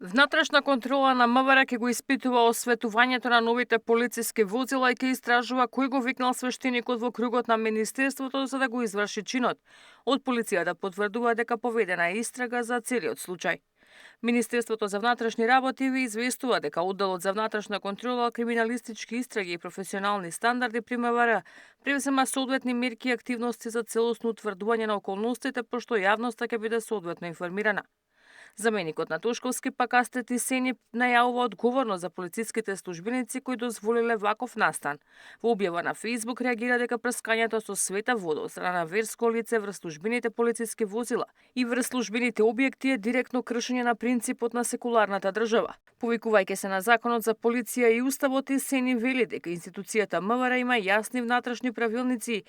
Внатрешна контрола на МВР ќе го испитува осветувањето на новите полициски возила и ќе истражува кој го викнал свештеникот во кругот на Министерството за да го изврши чинот. Од полицијата потврдува дека поведена е истрага за целиот случај. Министерството за внатрешни работи ви известува дека Одделот за внатрешна контрола, криминалистички истраги и професионални стандарди при МВР превзема соодветни мерки и активности за целосно утврдување на околностите, пошто јавноста ќе биде соодветно информирана. Заменикот на Тошковски пак Астет Сени најавува одговорност за полициските службеници кои дозволиле ваков настан. Во објава на Facebook реагира дека прскањето со света вода од страна на верско лице врз службените полициски возила и врз службените објекти е директно кршење на принципот на секуларната држава. Повикувајќи се на Законот за полиција и Уставот, Сени вели дека институцијата МВР има јасни внатрешни правилници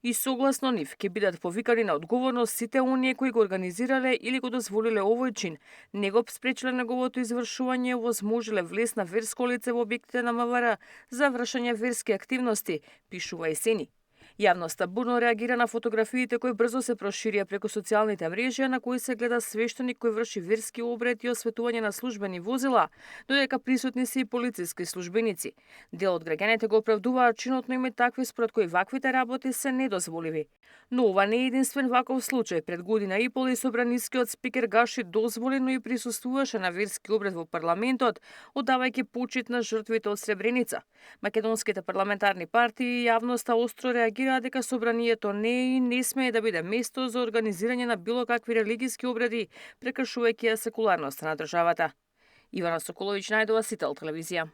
и согласно нив ќе бидат повикани на одговорност сите оние кои го организирале или го дозволиле овој чин, не го спречиле неговото извршување и овозможиле влез на верско лице во објектите на МВР за вршење верски активности, пишува и Сени. Јавноста бурно реагира на фотографиите кои брзо се проширија преку социјалните мрежи, на кои се гледа свештеник кој врши верски обред и осветување на службени возила, додека присутни се и полициски службеници. Дел од граѓаните го оправдуваат чинот, но има такви според кои ваквите работи се недозволиви. Но ова не е единствен ваков случај. Пред година и пол и собранискиот спикер гаши дозволи, но и присуствуваше на верски обред во парламентот, оддавајќи почит на жртвите од Сребреница. Македонските парламентарни партии и јавноста остро реагираат дека собранието не е и не смее да биде место за организирање на било какви религиски обреди, прекршувајќи ја секуларноста на државата. Ивана Соколовиќ, Најдова, Сител телевизија.